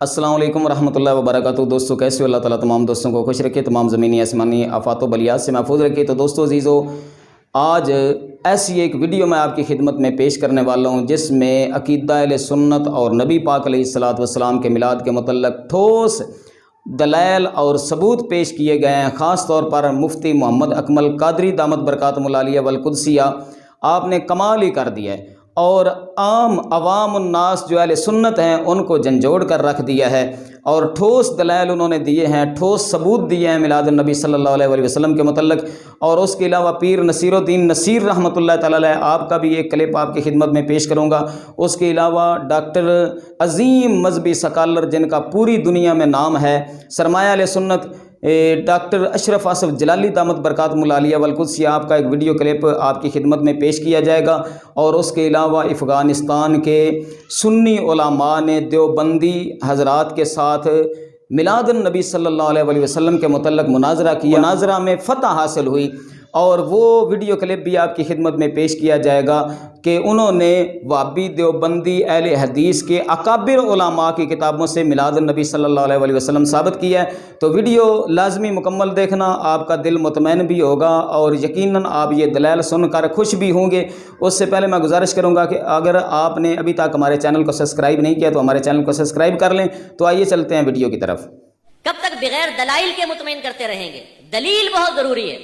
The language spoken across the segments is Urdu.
السلام علیکم ورحمۃ اللہ وبرکاتہ۔ دوستوں کیسے ہو؟ اللہ تعالیٰ تمام دوستوں کو خوش رکھے، تمام زمینی آسمانی آفات و بلیات سے محفوظ رکھے۔ تو دوستو عزیزو، آج ایسی ایک ویڈیو میں آپ کی خدمت میں پیش کرنے والا ہوں جس میں عقیدہ اہل سنت اور نبی پاک علیہ الصلاۃ والسلام کے میلاد کے متعلق ٹھوس دلائل اور ثبوت پیش کیے گئے ہیں۔ خاص طور پر مفتی محمد اکمل قادری دامت برکاتہم العالیہ والقدسیہ آپ نے کمال ہی کر دیا ہے اور عام عوام الناس جو اہل سنت ہیں ان کو جھنجھوڑ کر رکھ دیا ہے، اور ٹھوس دلائل انہوں نے دیے ہیں، ٹھوس ثبوت دیے ہیں میلاد النبی صلی اللہ علیہ وآلہ وسلم کے متعلق۔ اور اس کے علاوہ پیر نصیر الدین نصیر رحمۃ اللہ تعالیٰ علیہ آپ کا بھی ایک کلپ آپ کی خدمت میں پیش کروں گا۔ اس کے علاوہ ڈاکٹر عظیم مذہبی سکالر جن کا پوری دنیا میں نام ہے، سرمایہ اہل سنت ڈاکٹر اشرف آصف جلالی دامت برکاتہم العالیہ والقدسیہ آپ کا ایک ویڈیو کلپ آپ کی خدمت میں پیش کیا جائے گا۔ اور اس کے علاوہ افغانستان کے سنی علماء نے دیوبندی حضرات کے ساتھ میلاد النبی صلی اللہ علیہ وآلہ وسلم کے متعلق مناظرہ کیا، مناظرہ میں فتح حاصل ہوئی، اور وہ ویڈیو کلپ بھی آپ کی خدمت میں پیش کیا جائے گا کہ انہوں نے وہابی دیوبندی اہل حدیث کے اکابر علماء کی کتابوں سے میلاد النبی صلی اللہ علیہ وآلہ وسلم ثابت کیا ہے۔ تو ویڈیو لازمی مکمل دیکھنا، آپ کا دل مطمئن بھی ہوگا اور یقیناً آپ یہ دلائل سن کر خوش بھی ہوں گے۔ اس سے پہلے میں گزارش کروں گا کہ اگر آپ نے ابھی تک ہمارے چینل کو سبسکرائب نہیں کیا تو ہمارے چینل کو سبسکرائب کر لیں۔ تو آئیے چلتے ہیں ویڈیو کی طرف۔ کب تک بغیر دلائل کے مطمئن کرتے رہیں گے؟ دلیل بہت ضروری ہے۔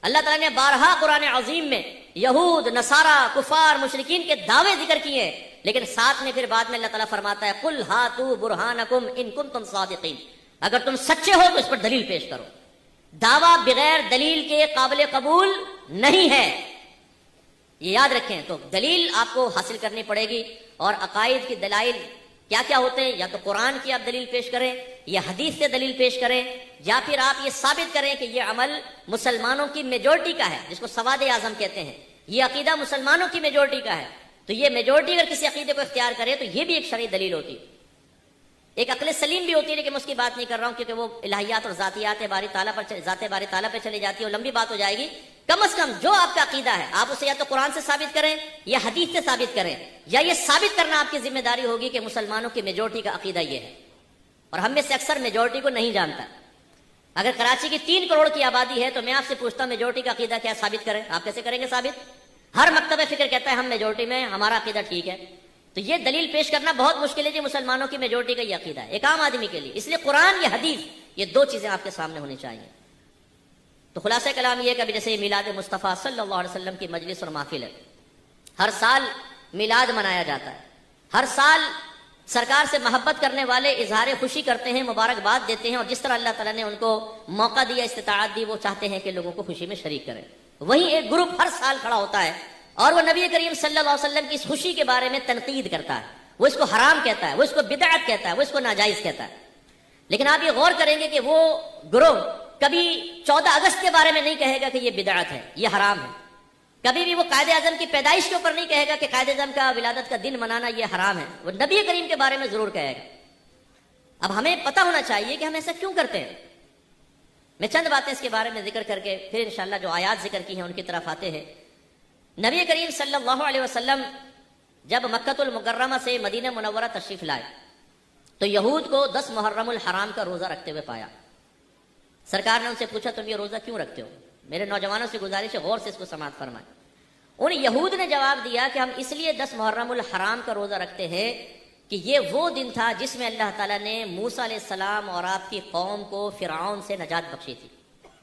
اللہ تعالیٰ نے بارہا قرآن عظیم میں یہود، نصارہ، کفار، مشرکین کے دعوے ذکر کیے ہیں، لیکن ساتھ میں پھر بعد میں اللہ تعالیٰ فرماتا ہے قُلْ هَاتُوا بُرْهَانَكُمْ إِن كُنتُمْ صَادِقِينَ، اگر تم سچے ہو تو اس پر دلیل پیش کرو۔ دعویٰ بغیر دلیل کے قابل قبول نہیں ہے، یہ یاد رکھیں۔ تو دلیل آپ کو حاصل کرنی پڑے گی، اور عقائد کی دلائل کیا کیا ہوتے ہیں؟ یا تو قرآن کی آپ دلیل پیش کریں، یا حدیث سے دلیل پیش کریں، یا پھر آپ یہ ثابت کریں کہ یہ عمل مسلمانوں کی میجورٹی کا ہے، جس کو سواد اعظم کہتے ہیں، یہ عقیدہ مسلمانوں کی میجورٹی کا ہے، تو یہ میجورٹی اگر کسی عقیدے کو اختیار کرے تو یہ بھی ایک شرعی دلیل ہوتی ہے۔ ایک عقل سلیم بھی ہوتی ہے، لیکن میں اس کی بات نہیں کر رہا ہوں کیونکہ وہ الہیات اور ذاتیات باری تعالیٰ پر ذات باری تعالیٰ پہ چلی جاتی ہے اور لمبی بات ہو جائے گی۔ کم از کم جو آپ کا عقیدہ ہے آپ اسے یا تو قرآن سے ثابت کریں یا حدیث سے ثابت کریں، یا یہ ثابت کرنا آپ کی ذمہ داری ہوگی کہ مسلمانوں کی میجورٹی کا عقیدہ یہ ہے، اور ہم میں سے اکثر میجورٹی کو نہیں جانتا۔ اگر کراچی کی 3 کروڑ کی آبادی ہے تو میں آپ سے پوچھتا ہوں میجورٹی کا عقیدہ کیا؟ ثابت کریں۔ آپ کیسے کریں گے ثابت؟ ہر مکتب فکر کہتا ہے ہم میجورٹی میں، ہمارا عقیدہ ٹھیک ہے، تو یہ دلیل پیش کرنا بہت مشکل ہے کہ مسلمانوں کی میجورٹی کا یہ عقیدہ ہے ایک عام آدمی کے لیے۔ اس لیے قرآن یا حدیث، یہ 2 چیزیں آپ کے سامنے ہونی چاہیے۔ تو خلاصہ کلام یہ کہ ابھی جیسے میلاد مصطفیٰ صلی اللہ علیہ وسلم کی مجلس اور محفل ہے، ہر سال میلاد منایا جاتا ہے، ہر سال سرکار سے محبت کرنے والے اظہار خوشی کرتے ہیں، مبارکباد دیتے ہیں، اور جس طرح اللہ تعالیٰ نے ان کو موقع دیا، استطاعت دی، وہ چاہتے ہیں کہ لوگوں کو خوشی میں شریک کریں۔ وہیں ایک گروپ ہر سال کھڑا ہوتا ہے اور وہ نبی کریم صلی اللہ علیہ وسلم کی اس خوشی کے بارے میں تنقید کرتا ہے، وہ اس کو حرام کہتا ہے، وہ اس کو بدعت کہتا ہے، وہ اس کو ناجائز کہتا ہے۔ لیکن آپ یہ غور کریں گے کہ وہ گروہ کبھی 14 اگست کے بارے میں نہیں کہے گا کہ یہ بدعت ہے، یہ حرام ہے، کبھی بھی وہ قائد اعظم کی پیدائش کے اوپر نہیں کہے گا کہ قائد اعظم کا ولادت کا دن منانا یہ حرام ہے، وہ نبی کریم کے بارے میں ضرور کہے گا۔ اب ہمیں پتہ ہونا چاہیے کہ ہم ایسا کیوں کرتے ہیں۔ میں چند باتیں اس کے بارے میں ذکر کر کے پھر انشاءاللہ جو آیات ذکر کی ہیں ان کی طرف آتے ہیں۔ نبی کریم صلی اللہ علیہ وسلم جب مکۃ المکرمہ سے مدینہ منورہ تشریف لائے تو یہود کو 10 محرم الحرام کا روزہ رکھتے ہوئے پایا۔ سرکار نے ان سے پوچھا تم یہ روزہ کیوں رکھتے ہو؟ میرے نوجوانوں سے گزارش ہے غور سے اس کو سماعت فرمائیں۔ ان یہود نے جواب دیا کہ ہم اس لیے 10 محرم الحرام کا روزہ رکھتے ہیں کہ یہ وہ دن تھا جس میں اللہ تعالیٰ نے موسیٰ علیہ السلام اور آپ کی قوم کو فرعون سے نجات بخشی تھی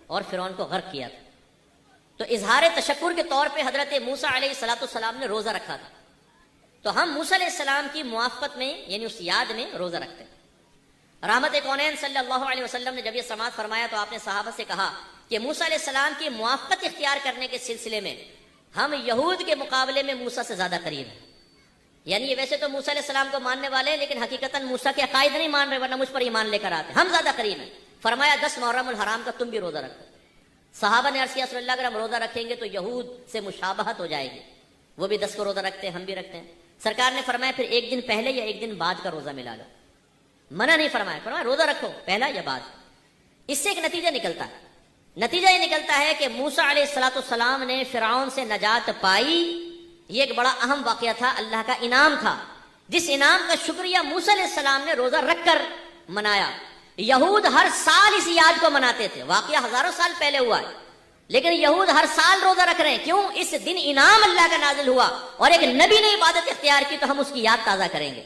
اور فرعون کو غرق کیا تھا، تو اظہار تشکر کے طور پہ حضرت موسیٰ علیہ السلام نے روزہ رکھا تھا، تو ہم موسیٰ علیہ السلام کی موافقت میں یعنی اس یاد میں روزہ رکھتے ہیں۔ رحمت کونین صلی اللہ علیہ وسلم نے جب یہ سماعت فرمایا تو آپ نے صحابہ سے کہا کہ موسیٰ علیہ السلام کی موافقت اختیار کرنے کے سلسلے میں ہم یہود کے مقابلے میں موسیٰ سے زیادہ قریب ہیں، یعنی یہ ویسے تو موسیٰ علیہ السلام کو ماننے والے ہیں لیکن حقیقتاً موسیٰ کے عقائد نہیں مان رہے، ورنہ مجھ پر ایمان لے کر آتے، ہم زیادہ قریب ہیں۔ فرمایا 10 محرم الحرام کا تم بھی روزہ رکھو۔ صحابہ نے عرض کیا رسول اللہ اگر ہم روزہ رکھیں گے تو یہود سے مشابہت ہو جائے گی، وہ بھی 10 کو روزہ رکھتے ہیں، ہم بھی رکھتے ہیں۔ سرکار نے فرمایا پھر ایک دن پہلے یا ایک دن بعد کا روزہ ملا لو، منع نہیں فرمایا، فرمایا روزہ رکھو پہلا یا بعد۔ اس سے ایک نتیجہ نکلتا ہے، نتیجہ یہ نکلتا ہے کہ موسیٰ علیہ السلام نے فرعون سے نجات پائی، یہ ایک بڑا اہم واقعہ تھا، اللہ کا انعام تھا۔ جس انعام کا شکریہ موسیٰ علیہ السلام نے روزہ رکھ کر منایا. یہود ہر سال اس یاد کو مناتے تھے. واقعہ ہزاروں سال پہلے ہوا ہے, لیکن یہود ہر سال روزہ رکھ رہے ہیں. کیوں؟ اس دن انعام اللہ کا نازل ہوا اور ایک نبی نے عبادت اختیار کی, تو ہم اس کی یاد تازہ کریں گے.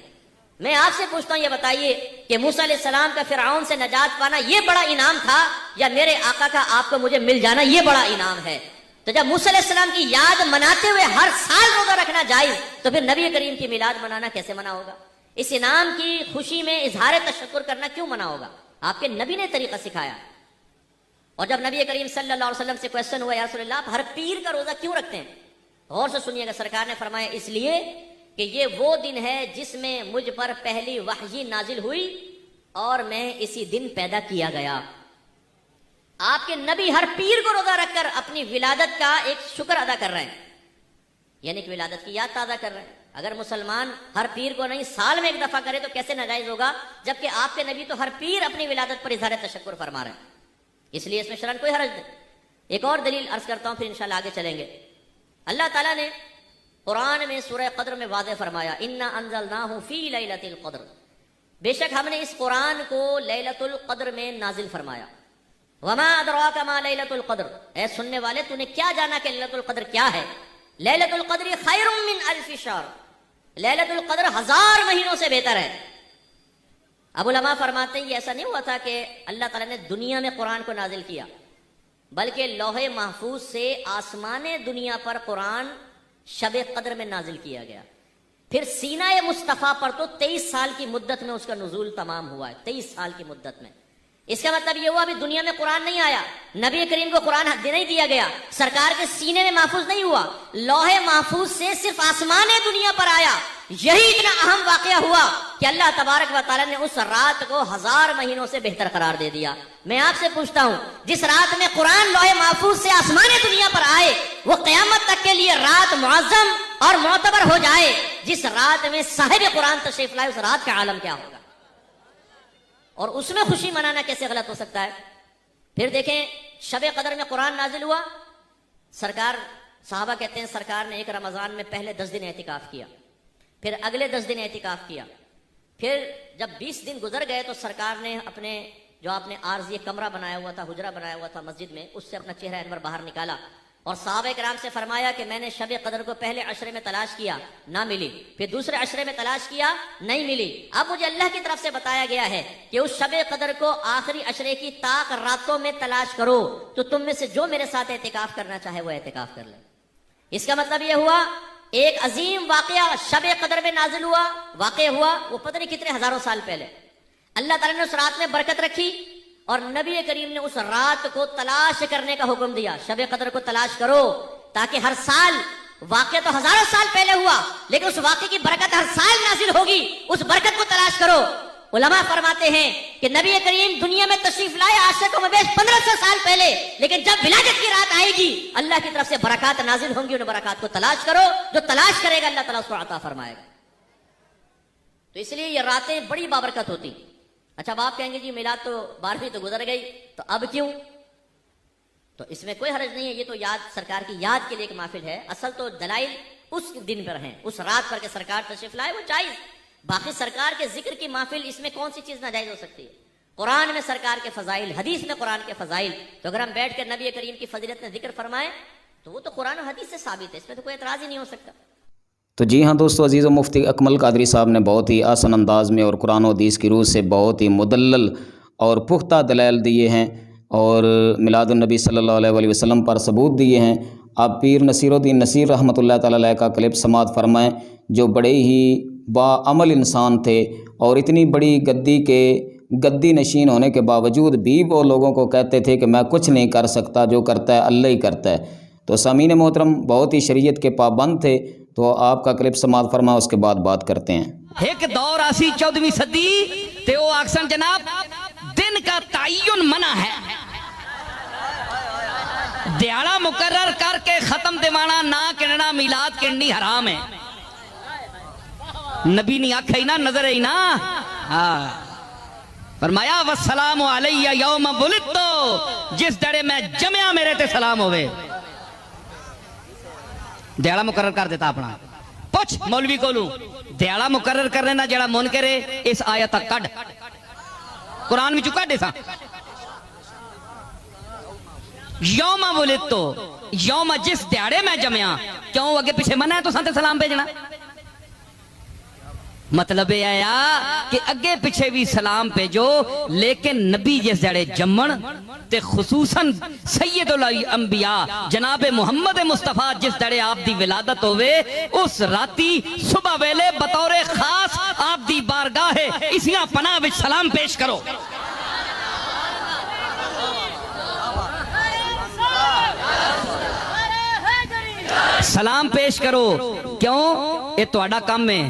میں آپ سے پوچھتا ہوں, یہ بتائیے کہ موسیٰ علیہ السلام کا فرعون سے نجات پانا یہ بڑا انعام تھا, یا میرے آقا کا آپ کو مجھے مل جانا یہ بڑا انعام ہے؟ تو جب موسیٰ علیہ السلام کی یاد مناتے ہوئے ہر سال روزہ رکھنا جائز, تو پھر نبی کریم کی میلاد منانا کیسے منع ہوگا؟ اس انعام کی خوشی میں اظہار تشکر کرنا کیوں منع ہوگا؟ آپ کے نبی نے طریقہ سکھایا. اور جب نبی کریم صلی اللہ علیہ وسلم سے کویسچن ہوا, یا رسول اللہ آپ ہر پیر کا روزہ کیوں رکھتے ہیں؟ غور سے سنیے گا. سرکار نے فرمایا اس لیے کہ یہ وہ دن ہے جس میں مجھ پر پہلی وحی نازل ہوئی اور میں اسی دن پیدا کیا گیا. آپ کے نبی ہر پیر کو روزہ رکھ کر اپنی ولادت کا ایک شکر ادا کر رہے ہیں, یعنی کہ ولادت کی یاد تازہ کر رہے ہیں. اگر مسلمان ہر پیر کو نہیں سال میں ایک دفعہ کرے تو کیسے ناجائز ہوگا, جبکہ آپ کے نبی تو ہر پیر اپنی ولادت پر اظہار تشکر فرما رہے ہیں. اس لیے اس میں شرعاً کوئی حرج نہیں. ایک اور دلیل عرض کرتا ہوں, پھر انشاءاللہ آگے چلیں گے. اللہ تعالیٰ نے قرآن میں سورہ قدر میں واضح فرمایا, انا انزلناہ فی لیلۃ القدر, بے شک ہم نے اس قرآن کو لیلۃ القدر میں نازل فرمایا. وما ادراک ما لیلۃ القدر, اے سننے والے تو نے کیا جانا کہ لیلۃ القدر کیا ہے؟ لیلۃ القدر خیر من الف شہر, لیلۃ القدر 1000 مہینوں سے بہتر ہے. ابو علماء فرماتے ہیں یہ ایسا نہیں ہوا تھا کہ اللہ تعالیٰ نے دنیا میں قرآن کو نازل کیا, بلکہ لوح محفوظ سے آسمان دنیا پر قرآن شب قدر میں نازل کیا گیا. پھر سینہ مصطفیٰ پر تو 23 سال کی مدت میں اس کا نزول تمام ہوا ہے, 23 سال کی مدت میں. اس کا مطلب یہ ہوا ابھی دنیا میں قرآن نہیں آیا, نبی کریم کو قرآن نہیں دیا گیا, سرکار کے سینے میں محفوظ نہیں ہوا, لوح محفوظ سے صرف آسمان دنیا پر آیا. یہی اتنا اہم واقعہ ہوا کہ اللہ تبارک و تعالیٰ نے اس رات کو 1000 مہینوں سے بہتر قرار دے دیا. میں آپ سے پوچھتا ہوں, جس رات میں قرآن لوح محفوظ سے آسمان دنیا پر آئے, وہ قیامت تک کے لیے رات معظم اور معتبر ہو جائے. جس رات میں صاحب قرآن تشریف لائے, اس رات کا عالم کیا ہوگا؟ اور اس میں خوشی منانا کیسے غلط ہو سکتا ہے؟ پھر دیکھیں, شب قدر میں قرآن نازل ہوا. سرکار, صحابہ کہتے ہیں سرکار نے ایک رمضان میں پہلے 10 دن اعتکاف کیا, پھر اگلے 10 دن اعتکاف کیا, پھر جب 20 دن گزر گئے تو سرکار نے اپنے جو آپ نے عارضی کمرہ بنایا ہوا تھا, حجرہ بنایا ہوا تھا مسجد میں, اس سے اپنا چہرہ انور باہر نکالا اور صحابہ کرام سے فرمایا کہ میں نے شب قدر کو پہلے عشرے میں تلاش کیا, نہ ملی, پھر دوسرے عشرے میں تلاش کیا, نہیں ملی. اب مجھے اللہ کی طرف سے بتایا گیا ہے کہ اس شب قدر کو آخری عشرے کی طاق راتوں میں تلاش کرو, تو تم میں سے جو میرے ساتھ اعتکاف کرنا چاہے وہ اعتکاف کر لے. اس کا مطلب یہ ہوا ایک عظیم واقعہ شب قدر میں نازل ہوا, واقع ہوا, وہ پتہ نہیں کتنے ہزاروں سال پہلے. اللہ تعالیٰ نے اس رات میں برکت رکھی اور نبی کریم نے اس رات کو تلاش کرنے کا حکم دیا. شب قدر کو تلاش کرو, تاکہ ہر سال, واقعہ تو ہزاروں سال پہلے ہوا لیکن اس واقعے کی برکت ہر سال نازل ہوگی, اس برکت کو تلاش کرو. علماء فرماتے ہیں کہ نبی کریم دنیا میں تشریف لائے آج سے کم بیش 1500 سال پہلے, لیکن جب ولادت کی رات آئے گی اللہ کی طرف سے برکات نازل ہوں گی. ان برکات کو تلاش کرو, جو تلاش کرے گا اللہ تعالیٰ اس کو عطا فرمائے گا. تو اس لیے یہ راتیں بڑی بابرکت ہوتی. اچھا, اب آپ کہیں گے جی میلاد تو 12ویں تو گزر گئی, تو اب کیوں؟ تو اس میں کوئی حرج نہیں ہے, یہ تو یاد, سرکار کی یاد کے لیے ایک محفل ہے. اصل تو دلائل اس دن پر ہیں, اس رات پر کہ سرکار تشریف لائے, وہ جائز. باقی سرکار کے ذکر کی محفل, اس میں کون سی چیز ناجائز ہو سکتی ہے؟ قرآن میں سرکار کے فضائل, حدیث میں قرآن کے فضائل, تو اگر ہم بیٹھ کر نبی کریم کی فضیلت میں ذکر فرمائیں تو وہ تو قرآن و حدیث سے ثابت ہے, اس میں تو کوئی اعتراض ہی نہیں ہو سکتا. تو جی ہاں دوستو عزیز و مفتی اکمل قادری صاحب نے بہت ہی آسان انداز میں اور قرآن و حدیث کی روح سے بہت ہی مدلل اور پختہ دلائل دیے ہیں اور میلاد النبی صلی اللہ علیہ وسلم پر ثبوت دیے ہیں. آپ پیر نصیر الدین نصیر رحمۃ اللہ تعالی علیہ کا کلپ سماعت فرمائیں, جو بڑے ہی باعمل انسان تھے اور اتنی بڑی گدی نشین ہونے کے باوجود بھی وہ لوگوں کو کہتے تھے کہ میں کچھ نہیں کر سکتا, جو کرتا ہے اللہ ہی کرتا ہے. تو سامعین محترم بہت ہی شریعت کے پابند تھے. تو آپ کا کلپ سماعت فرمائیں, اس کے بعد بات کرتے ہیں. ایک دور آسی 14ویں صدی تے او آکسن جناب دن کا تعین منع ہے, دیاڑا مقرر کر کے ختم دیوانا نہ کننا میلاد کننی حرام ہے. نبی نہیں آکھا ہی نا, نظر ہی نا, فرمایا والسلام علیہ یوم ولدتو, جس دڑے میں جمعہ میرے تے سلام ہوئے. دیاڑا مقرر کر دیتا اپنا. پوچھ مولوی کولوں دیالا مقرر کرنے نہ جڑا منکر ہے اس آیت تک کڈ قرآن وچوں کڈ سا یوم ولدتو یوم جس دیاڑے میں جمعیاں کیوں اگے پیچھے منع ہے تو سانتے سلام بھیجنا مطلب یہ آیا کہ اگے پیچھے بھی سلام بھیجو لیکن نبی جس جڑے جمن تے خصوصاً سید الانبیاء جناب محمد مصطفیٰ جس جڑے آپ دی ولادت ہوئے اس راتی صبح ویلے بطور خاص آپ دی بارگاہ اسیاں پناہ وچ سلام پیش کرو سلام پیش کرو کیوں یہ تہاڈا کام ہے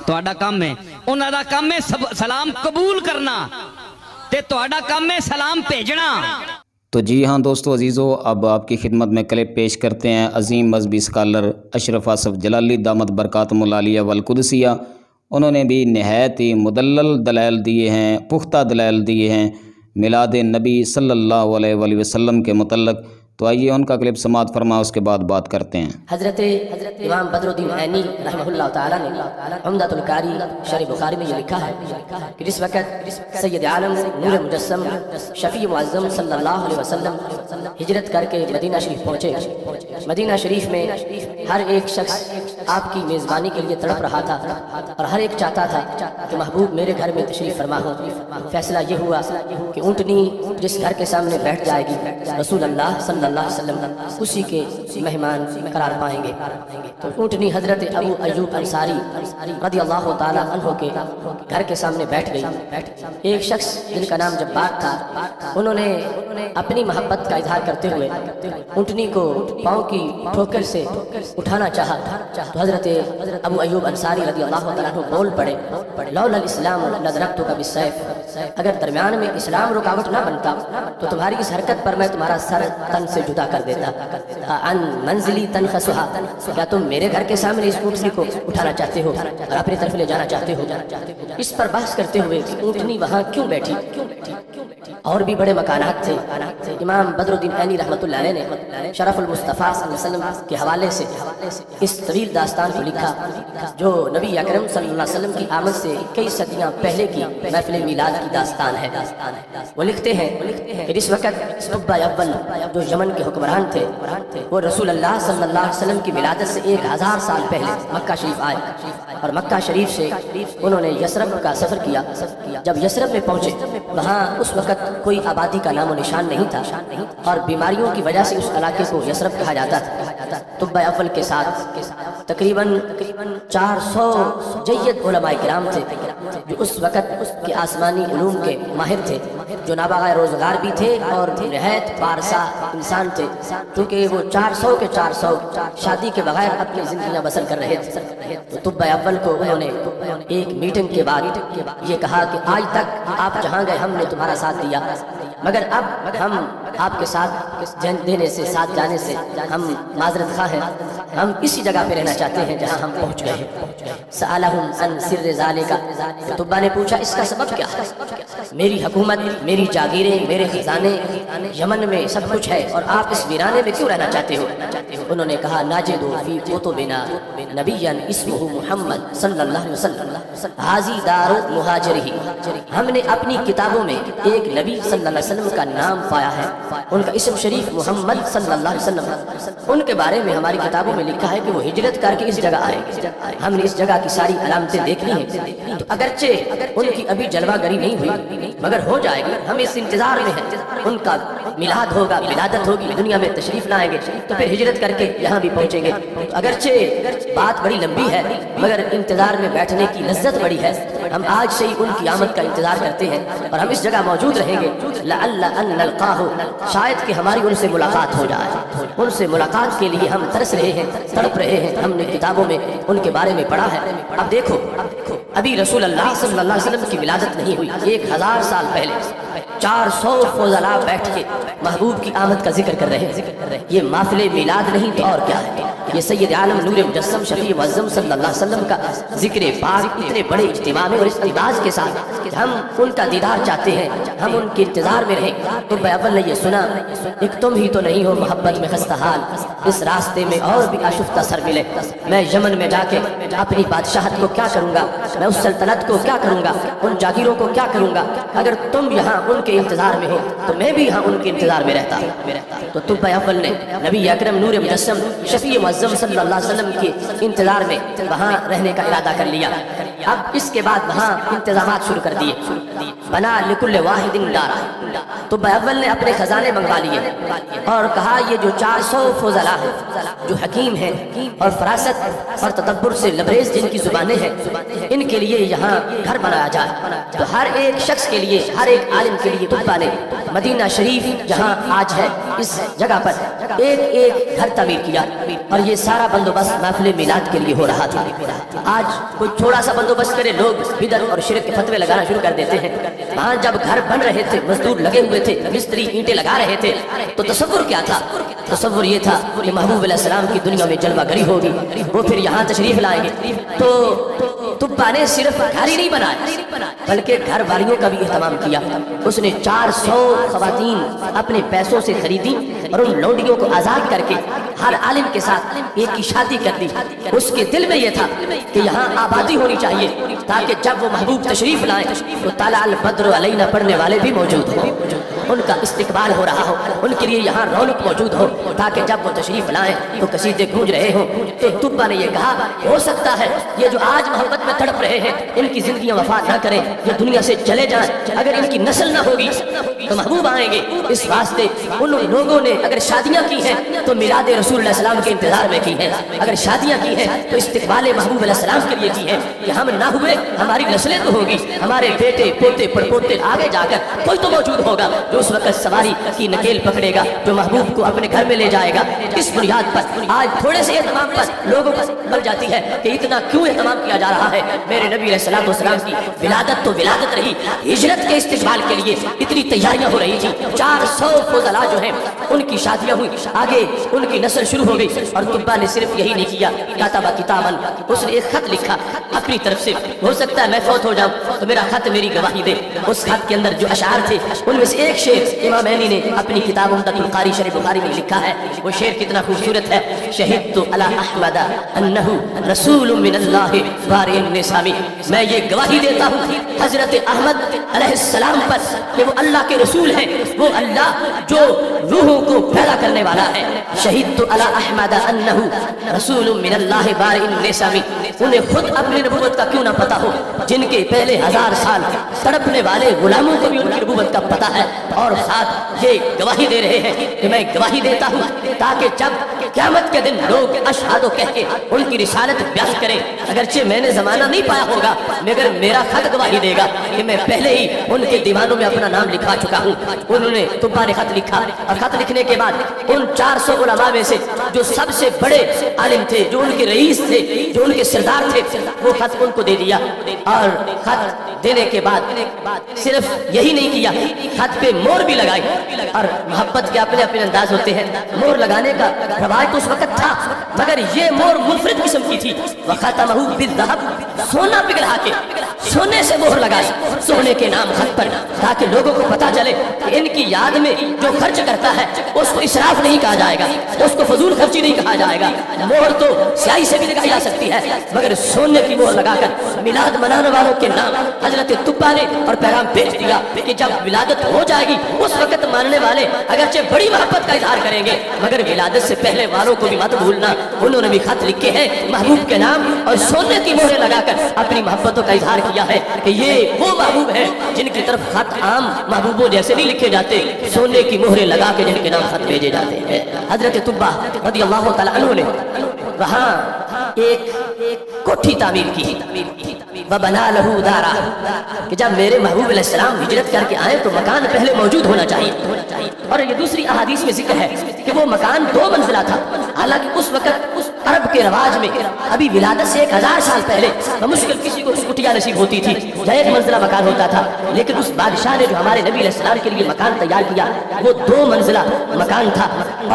تہاڈا کام ہے انہاں دا کام ہے سلام قبول کرنا تے تہاڈا کام ہے سلام بھیجنا تو جی ہاں دوستو عزیزو اب آپ کی خدمت میں کلپ پیش کرتے ہیں عظیم مذہبی اسکالر اشرف آصف جلالی دامت برکاتہم العالیہ والقدسیہ انہوں نے بھی نہایت ہی مدلل دلائل دیے ہیں پختہ دلائل دیے ہیں میلاد نبی صلی اللہ علیہ وآلہ وسلم کے متعلق تو آئیے ان کا کلپ سماعت فرما اس کے بعد بات کرتے ہیں حضرت امام بدر الدین عینی رحمہ اللہ تعالیٰ نے عمدۃ القاری شرح بخاری میں یہ لکھا ہے کہ جس وقت سید عالم نور مجسم شفیع معظم صلی اللہ علیہ وسلم ہجرت کر کے مدینہ شریف پہنچے مدینہ شریف میں ہر ایک شخص آپ کی میزبانی کے لیے تڑپ رہا تھا اور ہر ایک چاہتا تھا کہ محبوب میرے گھر میں تشریف فرما ہو فیصلہ یہ ہوا کہ اونٹنی جس گھر کے سامنے بیٹھ جائے گی رسول اللہ صلی اللہ علیہ وسلم اسی کے مہمان قرار پائیں گے تو اونٹنی حضرت ابو ایوب انصاری رضی اللہ تعالیٰ عنہ کے گھر کے سامنے بیٹھ گئی ایک شخص جن کا نام جبار تھا انہوں نے اپنی محبت کا اظہار کرتے ہوئے اونٹنی کو پاؤں کی ٹھوکر سے اٹھانا چاہا تو حضرت ابو ایوب انصاری رضی اللہ تعالیٰ عنہ بول پڑے لولا الاسلام لضربتک بالسیف اگر درمیان میں اسلام رکاوٹ نہ بنتا تو تمہاری اس حرکت پر میں تمہارا سر تن سے جدا کر دیتا ان منزلی تنخسها کیا تم میرے گھر کے سامنے اس اونٹنی کو اٹھانا چاہتے ہو اور اپنی طرف لے جانا چاہتے ہو اس پر بحث کرتے ہوئے کہ اونٹنی وہاں کیوں بیٹھی اور بھی بڑے مکانات تھے امام بدر الدین عینی رحمۃ اللہ علیہ نے شرف المصطفیٰ صلی اللہ علیہ وسلم کے حوالے سے اس طویل داستان کو لکھا جو نبی اکرم صلی اللہ علیہ وسلم کی آمد سے کئی صدیاں پہلے کی محفل میلاد کی داستان ہے وہ لکھتے ہیں کہ جس وقت طبہ اول جو یمن کے حکمران تھے وہ رسول اللہ صلی اللہ علیہ وسلم کی ولادت سے 1000 سال پہلے مکہ شریف آئے اور مکہ شریف سے انہوں نے یثرب کا سفر کیا جب یثرب میں پہنچے وہاں اس وقت کوئی آبادی کا نام و نشان نہیں تھا اور بیماریوں کی وجہ سے اس علاقے کو یثرب کہا جاتا تھا طب اول کے ساتھ تقریباً 400 جید علماء کرام تھے جو اس وقت کے آسمانی علوم کے ماہر تھے جو نابغہ روزگار بھی تھے اور نہایت پارسا انسان تھے کیونکہ وہ 400 کے 400 شادی کے بغیر اپنی زندگیاں بسر کر رہے تھے تو طب اول کو انہوں نے ایک میٹنگ کے بعد یہ کہا کہ آج تک آپ جہاں گئے ہم نے تمہارا ساتھ دیا مگر اب ہم آپ کے ساتھ دینے سے ساتھ جانے سے ہم معذرت خواہ ہیں ہم اسی جگہ پہ رہنا چاہتے ہیں جہاں ہم پہنچ گئے ہیں سألہم عن سر ذالک طبہ نے پوچھا اس کا سبب کیا ہے میری حکومت میری جاگیریں میرے خزانے یمن میں سب کچھ ہے اور آپ اس ویرانے میں کیوں رہنا چاہتے ہو انہوں نے کہا ناجدو فی کتبنا نبیا اسمہ محمد صلی اللہ علیہ وسلم حاضی دار مہاجرہ ہم نے اپنی کتابوں میں ایک نبی صلی اللہ علیہ وسلم کا نام پایا ہے ان کا اسم شریف محمد صلی اللہ علیہ وسلم ان کے بارے میں ہماری کتابوں میں لکھا ہے کہ وہ ہجرت کر کے اس جگہ آئے ہم نے اس جگہ کی ساری علامتیں دیکھ لی ہیں تو اگرچہ ان کی ابھی جلوہ گری نہیں ہوئی مگر ہو جائے گی ہم اس انتظار میں ہیں ان کا میلاد ہوگا ولادت ہوگی دنیا میں تشریف لائیں گے تو پھر ہجرت کر کے یہاں بھی پہنچیں گے اگرچہ بات بڑی لمبی ہے مگر انتظار میں بیٹھنے کی لذت بڑی ہے ہم آج سے ہی ان کی آمد کا انتظار کرتے ہیں اور ہم اس جگہ موجود رہیں گے لعل ان نلقاہ شاید کہ ہماری ان سے ملاقات ہو جائے ان سے ملاقات کے لیے ہم ترس رہے ہیں تڑپ رہے ہیں ہم نے کتابوں میں ان کے بارے میں پڑھا ہے اب دیکھو ابھی رسول اللہ صلی اللہ علیہ وسلم کی ولادت نہیں ہوئی 1000 سال پہلے 400 فضلاء بیٹھ کے محبوب کی آمد کا ذکر کر رہے ہیں یہ محفل میلاد نہیں تو اور کیا ہے یہ سید عالم نور مجسم شفیع معظم صلی اللہ علیہ وسلم کا ذکر پاک اتنے بڑے اجتماع میں اور اس انداز کے ساتھ کہ ہم ان کا دیدار چاہتے ہیں، ہم ان کے انتظار میں رہیں، تو اول نے یہ سنا ایک تم ہی تو نہیں ہو محبت میں خستہ حال، اس راستے میں اور بھی آشفتہ سر ملے، میں یمن میں جا کے اپنی بادشاہت کو کیا کروں گا، میں اس سلطنت کو کیا کروں گا، ان جاگیروں کو کیا کروں گا، اگر تم یہاں ان کے انتظار میں ہو تو میں بھی یہاں ان کے انتظار میں رہتا ہوں۔ تو طب اول نے نبی اکرم نور مجسم شفیع معظم صلی اللہ علیہ وسلم کے انتظار میں وہاں رہنے کا ارادہ کر لیا۔ اب اس کے بعد وہاں انتظامات شروع کر دیے، بنا لکل واحد دارا، تو اول نے اپنے خزانے منگوا لیے اور کہا یہ جو 400 فضلاء ہیں جو حکیم ہیں اور فراست اور تدبر سے لبریز جن کی زبانیں ہیں، ان کے لیے یہاں گھر بنایا جائے۔ تو ہر ایک شخص کے لیے، ہر ایک عالم کے لیے طبا نے مدینہ شریف جہاں آج ہے اس جگہ پر ایک ایک گھر تعمیر کیا، اور یہ سارا بندوبست محفل میلاد کے لیے ہو رہا تھا۔ آج کوئی تھوڑا سا بندوبست کرے لوگ بدعت اور شرک کے فتوے لگانا شروع کر دیتے ہیں۔ وہاں جب گھر بن رہے تھے، مزدور لگے ہوئے تھے، مستری اینٹیں لگا رہے تھے، تو تصور کیا تھا؟ تصور یہ تھا کہ محبوب علیہ السلام کی دنیا میں جلوہ گری ہوگی، وہ پھر یہاں تشریف لائیں گے۔ تو طبا نے صرف گھر ہی نہیں بنایا بلکہ گھر والیوں کا بھی اہتمام کیا۔ اس نے 400 خواتین اپنے پیسوں سے خریدی اور ان لونڈیوں کو آزاد کر کے ہر عالم کے ساتھ ایک کی شادی کر دی۔ اس کے دل میں یہ تھا کہ یہاں آبادی ہونی چاہیے تاکہ جب وہ محبوب تشریف لائیں تو طلع البدر علینا پڑھنے والے بھی موجود ہوں، ان کا استقبال ہو رہا ہو، ان کے لیے یہاں رونق موجود ہو، تاکہ جب وہ تشریف لائیں تو قصیدے گونج رہے ہوں۔ تو طبا نے یہ کہا ہو سکتا ہے یہ جو آج محبت میں تڑپ رہے ہیں ان کی زندگیاں وفات نہ کریں، یہ دنیا سے چلے جائیں، اگر ان کی نسل نہ ہوگی تو محبوب آئیں گے۔ اس واسطے ان لوگوں نے اگر شادیاں کی ہیں تو میلاد رسول اللہ السلام کے انتظار میں کی ہیں، اگر شادیاں کی ہیں تو استقبال محبوب علیہ السلام کے لیے کی ہیں کہ ہم نہ ہوئے ہماری نسلیں تو ہوگی، ہمارے بیٹے پوتے پڑپوتے آگے جا کر کوئی تو موجود ہوگا جو اس وقت سواری کی نکیل پکڑے گا، جو محبوب کو اپنے گھر میں لے جائے گا۔ اس بنیاد پر آج تھوڑے سے اہتمام پر لوگوں کو بن جاتی ہے کہ اتنا کیوں اہتمام کیا جا رہا ہے۔ میرے نبی علیہ السلام کی ولادت تو ولادت رہی، ہجرت کے استقبال کے لیے اتنی تیاریاں ہو رہی تھی۔ 400 فضلاء جو ہیں ان کی شادیاں ہوئی، آگے ان کی نسل شروع ہو گئی، اور طبا نے صرف یہی نہیں کیا، کاتبہ کتابن، اس نے ایک خط لکھا اپنی طرف سے۔ ہو سکتا ہے میں فوت ہو جاؤں تو میرا خط میری گواہی دے۔ اس خط کے اندر جو اشعار تھے ان میں سے ایک شعر امام عینی نے اپنی کتاب عمدۃ القاری شرح بخاری میں لکھا ہے۔ وہ شعر کتنا خوبصورت ہے، شہدت علی احمد انہ رسول من اللہ بارئ النسام، میں یہ گواہی دیتا ہوں حضرت احمد علیہ السلام پر کہ وہ اللہ کے رسول ہیں، وہ اللہ جو روحوں کو پیدا کرنے والا ہے۔ شہدت علی احمد انہ رسول من اللہ بارئ النسام، انہیں خود اپنی نبوت کا کیوں نہ پتا ہو، جن کے پہلے 1000 سال تڑپنے والے غلاموں کو بھی ان کی نبوت کا پتا ہے، اور ساتھ یہ گواہی دے رہے ہیں کہ میں گواہی دیتا ہوں تاکہ جب قیامت کے دن لوگ اشہد کہہ کے ان کی رسالت بیان کریں، اگرچہ میں نے زمانہ نہیں پایا ہوگا مگر میرا خط گواہی دے گا کہ میں پہلے ہی ان کے دیوانوں میں اپنا نام لکھا چکا ہوں۔ انہوں نے طبا نے خط لکھا، اور خط لکھنے کے بعد ان 400 علماء میں سے جو سب سے بڑے عالم تھے، جو ان کے رئیس تھے، جو ان کے سردار تھے، وہ خط ان کو دے دیا۔ اور خط دینے کے بعد صرف یہی نہیں کیا، خط پہ مور بھی لگائی، اور محبت کے اپنے اپنے انداز ہوتے ہیں، مور لگانے کا رواج تو اس وقت تھا مگر یہ مور منفرد قسم کی تھی۔ وَخَتَمَهُ بِالذَّهَبِ، سونا پگھلا کے سونے سے مہر لگائی سونے کے نام خط پر، تاکہ لوگوں کو پتا چلے کہ ان کی یاد میں جو خرچ کرتا ہے اس کو اسراف نہیں کہا جائے گا، اس کو فضول خرچی نہیں کہا جائے گا۔ مہر تو سیاہی سے بھی لگائی جا سکتی ہے مگر سونے کی مہر لگا کر میلاد منانے والوں کے نام حضرت طبا نے اور پیغام بھیج دیا کہ جب ولادت ہو جائے گی اس وقت ماننے والے اگرچہ بڑی محبت کا اظہار کریں گے مگر ولادت سے پہلے والوں کو بھی مت بھولنا۔ انہوں نے بھی خط لکھے ہیں محبوب کے نام اور سونے کی مہریں لگا کر اپنی محبتوں کا اظہار کیا ہے کہ یہ وہ محبوب ہیں جن کی طرف خط عام محبوبوں جیسے نہیں لکھے جاتے، سونے کی مہریں لگا کے جن کے نام خط بھیجے جاتے ہیں۔ حضرت طبا رضی اللہ تعالیٰ عنہ نے وہاں ایک کوٹھی تعمیر کی، وَبَنَا لَهُ دَارًا، کہ جب میرے محبوب علیہ السلام ہجرت کر کے آئے تو مکان پہلے موجود ہونا چاہیے۔ اور یہ دوسری احادیث میں ذکر ہے کہ وہ مکان 2 منزلہ تھا، حالانکہ اس وقت اس عرب کے رواج میں ابھی ولادت سے 1000 سال پہلے بمشکل کسی کو کٹیا نصیب ہوتی تھی یا 1 منزلہ مکان ہوتا تھا، لیکن اس بادشاہ نے جو ہمارے نبی علیہ السلام کے لیے مکان تیار کیا وہ 2 منزلہ مکان تھا،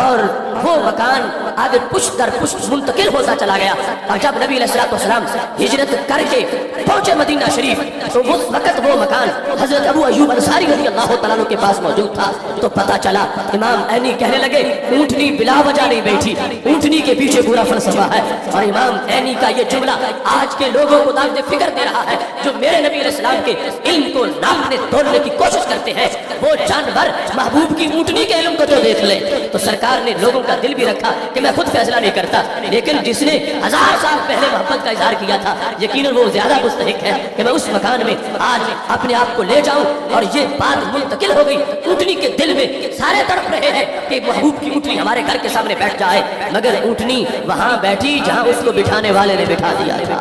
اور وہ مکان آگے پشت در پشت منتقل ہوتا چلا گیا، اور جب نبی علیہ الصلوۃ والسلام ہجرت کر کے پہنچے مدینہ شریف تو اس وقت وہ مکان حضرت ابو ایوب انصاری رضی اللہ تعالیٰ عنہ کے پاس موجود تھا۔ تو پتہ چلا، امام عینی کہنے لگے اونٹنی بلا وجہ نہیں بیٹھی، اونٹنی کے پیچھے پورا فلسفہ ہے۔ اور امام عینی کا یہ جملہ آج کے لوگوں کو دعوت فکر دے رہا ہے جو میرے نبی علیہ السلام کے علم کو ناپنے تولنے کی کوشش کرتے ہیں۔ وہ جانور محبوب کی اونٹنی کے علم کو جو دیکھ لے تو سرکار نے لوگوں کا دل بھی رکھا کہ میں خود فیصلہ نہیں کرتا، لیکن جس نے 1000 سال پہلے محبت کا اظہار کیا تھا یقیناً وہ زیادہ مستحق ہے کہ میں اس مکان میں آج اپنے آپ کو لے جاؤں۔ اور یہ بات منتقل ہو گئی اونٹنی کے دل میں، سارے تڑپ رہے ہیں کہ محبوب کی اونٹنی ہمارے گھر کے سامنے بیٹھ جائے، مگر اونٹنی وہاں بیٹھی جہاں اس کو بٹھانے والے نے بٹھا دیا تھا۔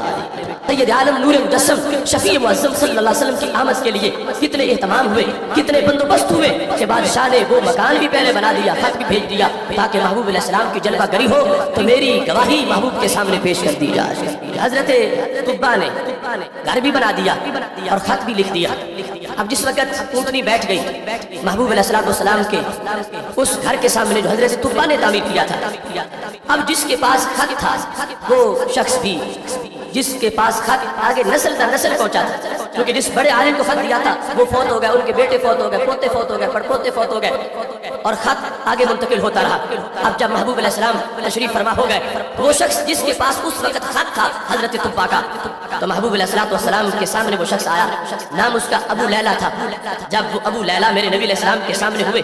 سید عالم نور مجسم شفیع معظم صلی اللہ علیہ وسلم کی آمد کے لیے کتنے اہتمام ہوئے، کتنے بندوبست ہوئے کہ بادشاہ نے وہ مکان بھی پہلے بنا دیا، خط بھی بھیج دیا تاکہ محبوب علیہ السلام کی جلوہ گری ہو تو میری گواہی محبوب کے سامنے پیش کر دی جائے۔ حضرت طبا نے گھر بھی بنا دیا اور خط بھی لکھ دیا۔ اب جس وقت اونٹنی بیٹھ گئی محبوب علیہ السلام کے اس گھر کے سامنے جو حضرت طبا نے تعمیر کیا تھا، اب جس کے پاس خط تھا وہ شخص بھی جس کے پاس خط آگے نسل در نسل پہنچا تھا، کیونکہ جس بڑے عالم کو خط دیا تھا وہ فوت ہو گئے، ان کے بیٹے فوت ہو گئے، پوتے فوت ہو گئے، پڑپوتے فوت ہو گئے، اور خط آگے منتقل ہوتا رہا۔ اب جب محبوب علیہ السلام تشریف فرما ہو گئے، وہ شخص جس کے پاس اس وقت خط تھا حضرت طبا کا، تو محبوب علیہ السلام کے سامنے وہ شخص آیا، نام اس کا ابو لیلہ تھا۔ جب وہ ابو لیلہ میرے نبی علیہ السلام کے سامنے ہوئے،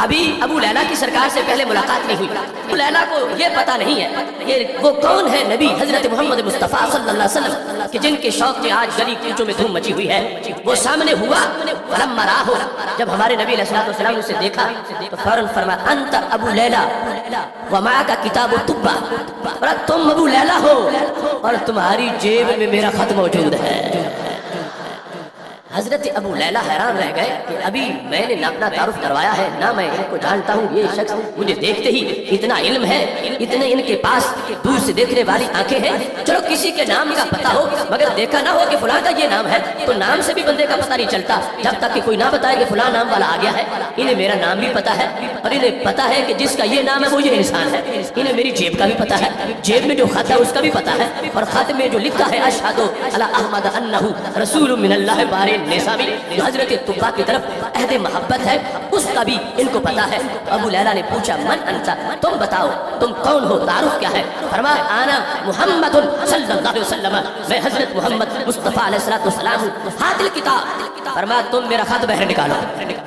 ابھی ابو لیلہ کی سرکار سے پہلے ملاقات نہیں ہوئی، ابو لیلہ کو یہ پتہ نہیں ہے یہ وہ کون ہے، نبی حضرت محمد مصطفیٰ صلی اللہ علیہ وسلم کہ جن کے شوق میں آج گلی کوچوں میں دھوم مچی ہوئی ہے۔ وہ سامنے ہوا، فلما رآہ، جب ہمارے نبی علیہ السلام نے اسے دیکھا تو فوراً فرمایا انت ابو لیلہ ومعک کتاب طبا، تم ابو لیلہ ہو اور تمہاری جیب میں میرا خط موجود ہے۔ حضرت ابو لیلہ حیران رہ گئے کہ ابھی میں نے نہ اپنا تعارف کروایا ہے، نہ میں ان کو جانتا ہوں، یہ شخص مجھے دیکھتے ہی اتنا علم ہے، اتنے ان کے پاس دور سے دیکھنے والی آنکھیں ہیں، چلو کسی کے نام کا پتہ ہو، مگر دیکھا نہ ہو کہ فلاں کا یہ نام ہے تو نام سے بھی بندے کا پتہ نہیں چلتا جب تک کہ کوئی نہ بتائے کہ فلاں نام والا آ گیا ہے۔ انہیں میرا نام بھی پتہ ہے اور انہیں پتہ ہے کہ جس کا یہ نام ہے وہ یہ انسان ہے، انہیں میری جیب کا بھی پتہ ہے، جیب میں جو خط ہے اس کا بھی پتہ ہے، اور خط میں جو لکھا ہے اشہد علی احمد انہ رسول من اللہ بارے نظامی جو حضرت طبا کی طرف عہد محبت ہے اس کا بھی ان کو پتا ہے۔ ابو لیلہ نے پوچھا من انت، تم بتاؤ تم کون ہو، تعارف کیا ہے؟ فرمایا انا محمد صلی اللہ علیہ وسلم، میں حضرت محمد مصطفیٰ علیہ السلام ہوں۔ ہاتھ الکتاب، فرمایا تم میرا خط باہر نکالو۔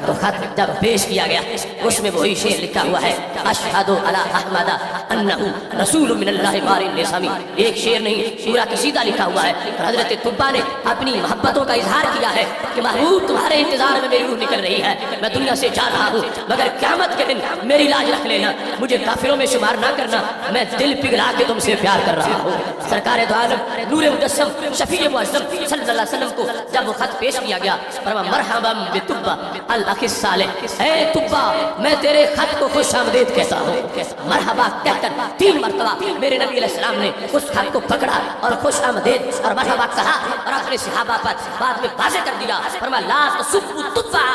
تو خط جب پیش کیا گیا اس میں وہی شعر لکھا ہوا ہے اشہد علی احمد انہ رسول من اللہ بار نظامی، ایک شعر نہیں پورا قصیدہ لکھا ہوا ہے۔ حضرت طبا نے اپنی محبتوں کا اظہار کیا ہے کہ محبوب تمہارے انتظار میں میری روح نکل رہی ہے، میں دنیا سے جا رہا ہوں، مگر قیامت کے دن میری لاج رکھ لینا، مجھے کافروں میں شمار نہ کرنا، میں دل پگھلا کے تم سے پیار کر رہا ہوں۔ سرکار دو عالم نور مجسم شفیع معظم صلی اللہ علیہ وسلم کو جب وہ خط پیش کیا گیا فرمایا مرحبا بطبا الاخ الصالح، اے طبا میں تیرے خط کو خوش آمدید کہتا ہوں۔ مرحبا کہہ کر 3 مرتبہ میرے نبی علیہ السلام نے اس خط کو پکڑا اور خوش آمدید اور مرحبا کہا اور اپنے صحابہ پر بعد میں واضح کر دیا، فرمایا لا تسبوا طبا،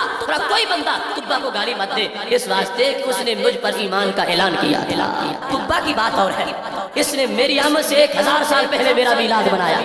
کوئی بندہ طبا کو گالی مت دے اس واسطے کہ اس نے مجھ پر ایمان کا اعلان کیا۔ طبا کی بات اور ہے، اس نے میری آمد سے 1000 سال پہلے میرا میلاد بنایا،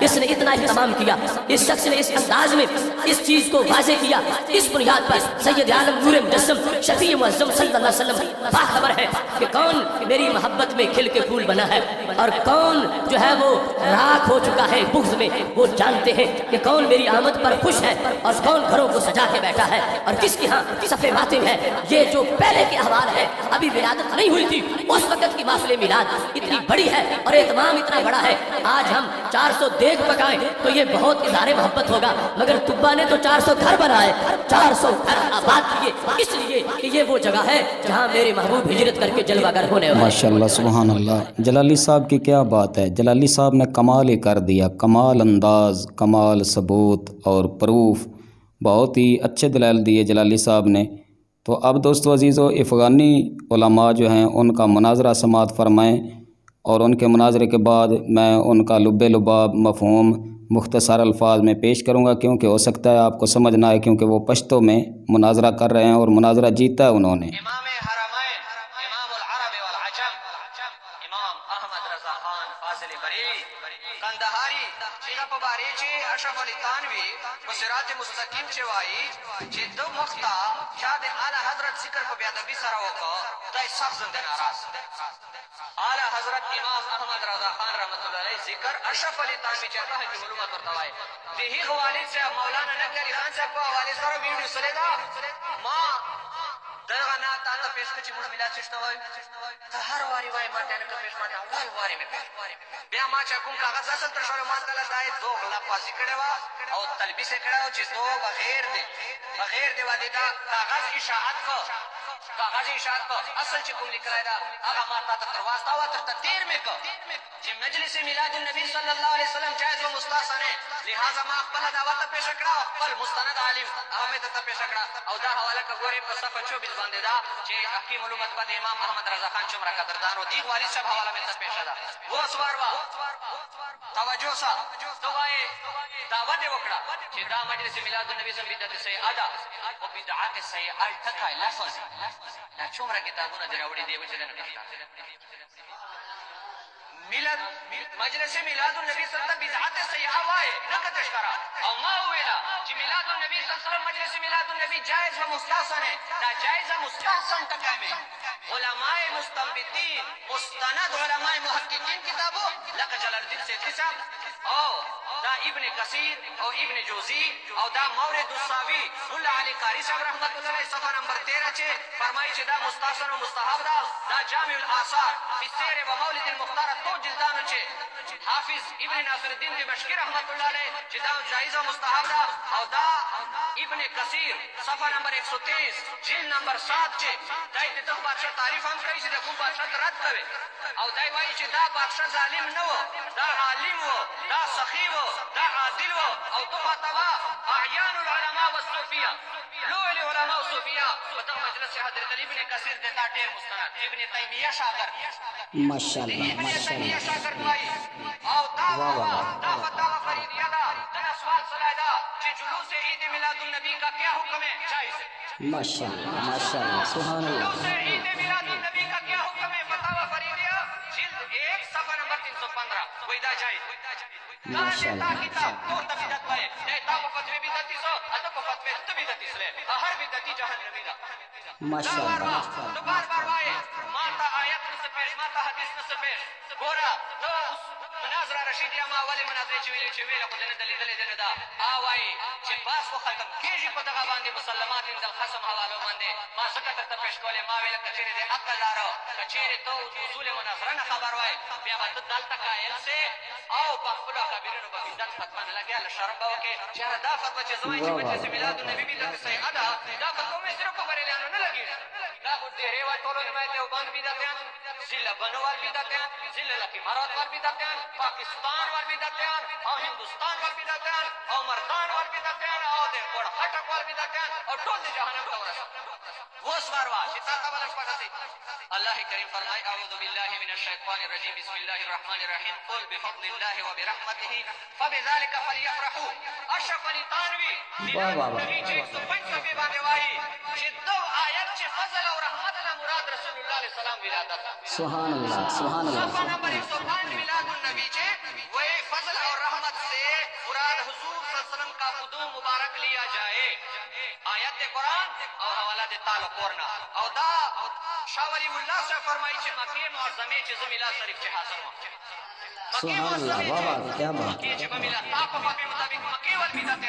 اس نے اتنا اہتمام کیا، اس شخص نے اس انداز میں اس چیز کو واضح کیا، اس بنیاد پر سید عالم نور مجسم شفیع معظم صلی اللہ علیہ وسلم باخبر ہے کہ کون میری محبت میں کھل کے پھول بنا ہے اور کون جو ہے وہ راکھ ہو چکا ہے بغض میں۔ وہ جانتے ہیں کہ کون میری آمد پر خوش ہے اور کون گھروں کو سجا کے بیٹھا ہے اور کس کے ہاں صفے ماتم ہے۔ یہ جو پہلے کے احوال ہے، ابھی ولادت نہیں ہوئی تھی اس وقت کی محفل میلاد اتنی بڑی ہے اور اہتمام اتنا بڑا ہے، آج ہم 400 دیگ پکائیں تو یہ بہت اظہار محبت ہوگا، مگر طبا نے تو 400 گھر بنائے، 400 گھر آباد کیے، اس لیے کہ یہ وہ جگہ ہے جہاں میرے محبوب ہجرت کر کے جلوہ گر ہونے والے۔ ماشاءاللہ سبحان اللہ، جلالی صاحب کی کیا بات ہے، جلالی صاحب نے کمال ہی کر دیا، کمال انداز، کمال ثبوت اور پروف، بہت ہی اچھے دلائل دیے جلالی صاحب نے۔ تو اب دوستو عزیزو افغانی علماء جو ہیں ان کا مناظرہ سماعت فرمائیں اور ان کے مناظرے کے بعد میں ان کا لب لباب مفہوم مختصر الفاظ میں پیش کروں گا، کیونکہ ہو سکتا ہے آپ کو سمجھ نہ آئے، کیونکہ وہ پشتو میں مناظرہ کر رہے ہیں اور مناظرہ جیتا ہے انہوں نے۔ امام حرمین امام العرب صراط مستقیم چې وایي چې دو وخته چا د اعلی حضرت ذکر په بې ادبي سره وکړو دی سخت زنده ناراض اعلی حضرت امام احمد رضا خان رحمت الله علیه ذکر اشرف علی تانوی چې هغه کی معلومات ورته وایي د هغه والد صاحب مولانا نقی علی خان صاحب په حواله سره ویډیو سره دا ما دغه نه تاسو پیش کړی چې موږ ملات څه وایي ته هر واری وایي ما ته نه پیش ما ته اول واری مې پیش بیا ما چې کوم کاغذ اصل تر شوړ ما تعالی دای دوه غلا پاسې کړو او تلبیس کړو چې تو بغیر دی ودی دا کاغذ اشاعت کو اصل چې کوم لیکلای دا هغه ما ته تر واسطه او تر تدیر مې کو چې مجلس میلاد النبی صلی الله علیه وسلم جائز و مستحسن لہذا ما خپل دعوت پیش کړه خپل مستند عالم هغه ته پیش کړه او دا حواله کوي په صفحه 24 باندې دا چې حکیم علومت باندې امام محمد رضا خان چمره قدردان او دی والد صاحب حواله مې ته پیش ده و سوار وا توجه سا توای دعوت وکړه چې دا مجلس میلاد النبی صلی الله علیه وسلم بدعت سیئه او بدعت سیئه تکای لفظ دا چمره کتابونه دراوړي دی چې نه ملت مجلس میلاد النبی صلی الله علیه وسلم بدعت سیئه وای نه کتش کرا او ما ویلا چې میلاد النبی صلی الله علیه وسلم مجلس میلاد النبی جائز و مستحسن دا جائز و مستحسن تکامه علماء مستنبطین مستند علماء محققین کتابو لکه جلال الدین سیدی صاحب او دا ابن کثیر او ابن جوزی او دا مورد الساوی مولا علی قاری صاحب رحمت الله علیه صفحه نمبر 13 چې فرمایي چې دا مستحسن او مستحب دا جامع الاثار فی السیر و مولد المختار تو جلدانو چې حافظ ابن ناصر الدین دمشقی رحمت الله علیه چې دا جایز او مستحب او دا ابن کثیر صفحه نمبر 123 جلد نمبر 7 چې دای د دغه بادشاہ تعریف هم کوي چې د کوم بادشاہ رد کوي او دای وایي چې دا بادشاہ ظالم نه و دا عالم و دا سخی و دا عادل و او دغه تبع اعیان العلماء والصوفیه لو العلماء والصوفیه په دغه مجلس حضرت ابن کثیر د تا ډیر مستند ابن تیمیه شاګرد ماشاءاللہ ماشاءاللہ او دا فتاوا فریدیہ دا دنا سوال سلائدہ کہ جلوس عید میلاد النبی کا کیا حکم ہے جائز ہے ماشاءاللہ ماشاءاللہ سبحان اللہ جلوس عید میلاد النبی کا کیا حکم ہے فتاوا فریدیہ جلد 1 صفحہ نمبر 315 ویدہ جائز ماشاءاللہ کتاب تو تبیدت پائے تا کو فتوی بدتی سو اتا کو فتوی تبیدتی سلے ہر بدتی جہنمی دا ماشاءاللہ تو بار بار وائے ماتا آیت نسپیش ماتا حدیث نسپیش گورا تو مناظره رشیدیه ما اولې مناظرې چې ویلې خو دنه دلیدلې دنه دا وایي چې بحث خو ختم کېږي په دغه باندې مسلمات عند الخصم حوالو باندې ما ځکه درته پیش کولې ما ویل که چېرې د عقل لارو که چېرې ته اصول مناظره نه خبر وای بیا به ته دلته قایل سې او په خپلو اکابرینو به بدعت فتوا نه لګیا له شرم به وکړې چې یاره دا فتوا چې زه وایم چې مجلس میلاد النبي بدعت صحیحه ده دا فتوا مې صرف په بریلیانو نه لګېږي دا خو ډېرې وایي ټولو نمایت دیوبند بدعتیان ضلع بنوال بدعتیان ضلع لکی مراد وال بدعتیان پاکستان وال بدعتیان او هندوستان وال بدعتیان او مردان وال بدعتیان او د ګوړ خټک وال بدعتیان او ټول د جهنم ته ورسېږي اوس واروا چې تا ته بله شپه داسې الله کریم فرمای اعوذ بالله من الشیطان الرجیم بسم الله الرحمن الرحیم قل بفضل الله وبرحمته فبذلك فليفرحوا اشرف علی تانوی میلاد النبی چې 105 صفحې باندې وایي چې دو آیت چې فضل او رحمت نه مراد رسول الله علیه السلام ولادت سبحان اللہ سبحان صفحہ اللہ نمبر 105 میلاد النبی چې وہی فضل اور رحمت سے مراد حضور صلی اللہ علیہ وسلم کا قدوم مبارک لیا جائے آیت قرآن اور حوالہ دے تعلق ورنا او دا شاہ ولی اللہ سے فرمائی چې مکه معظمه چې زمیلا شریف چې حاصل و سبحان اللہ واہ واہ کیا بات مکه چې بمیلا تا په مطابق مکه ول بدعت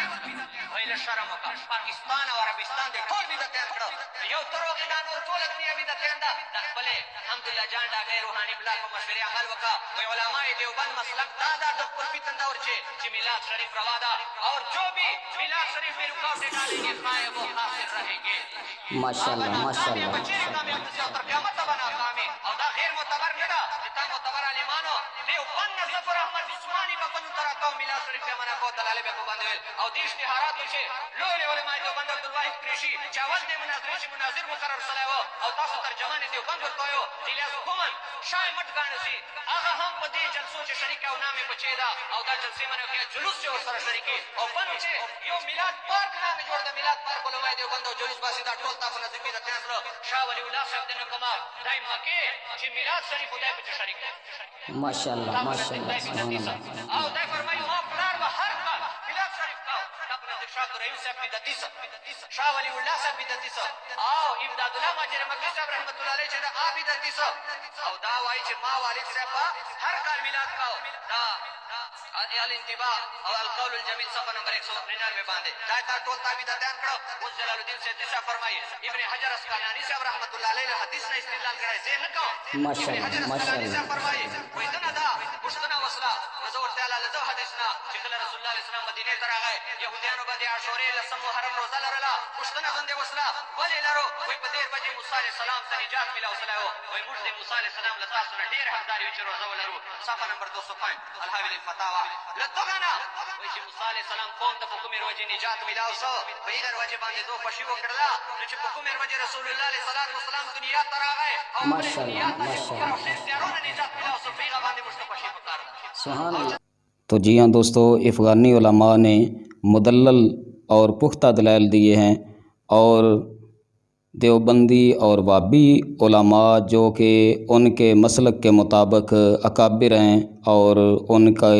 ویل شرم وکړه پاکستان او عربستان دې ټول بدعت کړو یو تروګه دا نور ټول دنیا بدعت دا خپل الحمدلله جان ډاګه روحاني بلا کو مشورې عمل وکړه وی علماء دیوبند مسلک دا د پرفیتن دور چې میلاد شریف روا دا اور جو بھی میلاد شریف میں رکاوٹیں ڈالیں گے خائے وہ خاسر رہیں گے ماشاءاللہ ماشاءاللہ بچے کامیاب سے تر قیامت بنا کامی او دا غیر معتبر نه دا تا معتبر عالمانو دیوبند ظفر احمد عثماني په کوم طرح کو میلاد شریف په معنا کو دلاله به کو باندې او د اشتهارات چې لوی علماء دیوبند عبد الواحد قریشی چاول د مناظرې چې مناظر مقرر سره و او تاسو ترجمان دیوبند ورکوي الیاس کومن شای مټ غانسی هغه هم په دې جلسو چې شریک او نامې بچی دا او دا جلسې منو کې جلوس چې ور سره شریکي او فن چې یو میلاد پارک نامې جوړ د میلاد پارک علماء دیوبند او جلوس باسي دا ټول تاسو نه ذکر ته اصل شاه ولی الله صاحب دنه کومه دای مکه چې میلاد شریف خدای په شریک ماشاءاللہ ماشاءاللہ سبحان اللہ او دای فرمایي او پلار به هر کال میلاد شریف کا دا شاہ عبدالرحیم صاحب بدعتی سا شاہ ولی اللہ صاحب بدعتی سا او امداد الله ماجر مکی صاحب رحمت الله علیه چې دا آ بدعتی سا او دا وایي چې ما والد صاحب هر کال میلاد کاو دا الانتباہ او القول الجمیل صفحہ نمبر 199 باندې دا تا ټول تابعداران کړو اوس جلال الدین سیدی صاحب فرمایي ابن حجر اسقلانی صاحب رحمت الله علیه حدیث نه استدلال کړی زه نه کوم ماشاءاللہ اسقلانی صاحب ماشاءاللہ فرمایي وای دنه دا پښتنه وسلا نزور تعالی له حدیثنا چې کله رسول الله صلی الله علیه وسلم مدینه ته راغی يهودانو باندې عاشورې لسم محرم روزه لرله پښتنه باندې وسلا ولې لرو وای په 13 بجې موسی علیه السلام ته نجات ملاو سلام وای موږ د موسی علیه السلام له تاسو نه ډیر حقدار یو چې روزه ولرو صفحه نمبر 205 الحاوی الفتاوا لتوغنا وای چې موسی علیه السلام قوم ته په کومه وجه نجات ملاو سو په دې وجه باندې دوه خوشي وکړه چې په کومه وجه رسول الله علیه السلام دنیا ته راغی او ماشاءاللہ ماشاءاللہ تیارونه نجات ملاو سو په هغه باندې موږ ته خوشي وکړه سبحان اللہ. تو جی ہاں دوستو، افغانی علماء نے مدلل اور پختہ دلائل دیے ہیں، اور دیوبندی اور وابی علماء جو کہ ان کے مسلک کے مطابق اکابر ہیں اور ان کا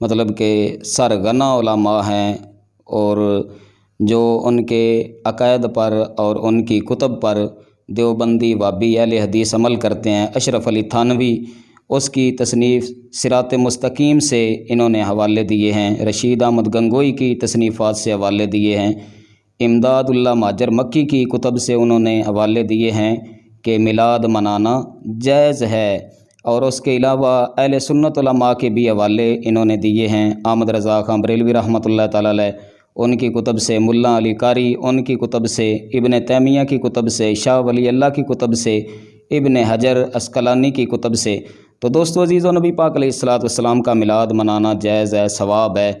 مطلب کہ سرغنہ علماء ہیں، اور جو ان کے عقائد پر اور ان کی کتب پر دیوبندی وابی اہل حدیث عمل کرتے ہیں. اشرف علی تھانوی اس کی تصنیف صراط مستقیم سے انہوں نے حوالے دیے ہیں، رشید احمد گنگوئی کی تصنیفات سے حوالے دیے ہیں، امداد اللہ ماجر مکی کی کتب سے انہوں نے حوالے دیے ہیں کہ میلاد منانا جائز ہے، اور اس کے علاوہ اہل سنت علماء کے بھی حوالے انہوں نے دیے ہیں. احمد رضا خان بریلوی رحمۃ اللہ تعالی علیہ ان کی کتب سے، ملا علی قاری ان کی کتب سے، ابن تیمیہ کی کتب سے، شاہ ولی اللہ کی کتب سے، ابن حجر اسقلانی کی کتب سے. تو دوستو عزیزو، نبی پاک علیہ السلام کا میلاد منانا جائز ہے، ثواب ہے.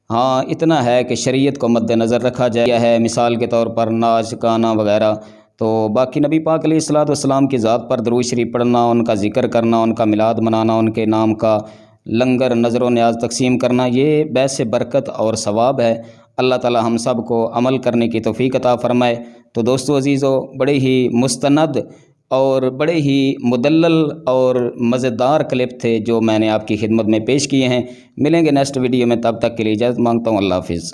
ہاں اتنا ہے کہ شریعت کو مد نظر رکھا جائے ہے، مثال کے طور پر ناچ گانا وغیرہ. تو باقی نبی پاک علیہ السلام کی ذات پر درود شریف پڑھنا، ان کا ذکر کرنا، ان کا میلاد منانا، ان کے نام کا لنگر نظر و نیاز تقسیم کرنا، یہ باعث برکت اور ثواب ہے. اللہ تعالی ہم سب کو عمل کرنے کی توفیق عطا فرمائے. تو دوستو عزیزو، بڑے ہی مستند اور بڑے ہی مدلل اور مزیدار کلپ تھے جو میں نے آپ کی خدمت میں پیش کیے ہیں. ملیں گے نیکسٹ ویڈیو میں، تب تک کے لیے اجازت مانگتا ہوں. اللہ حافظ.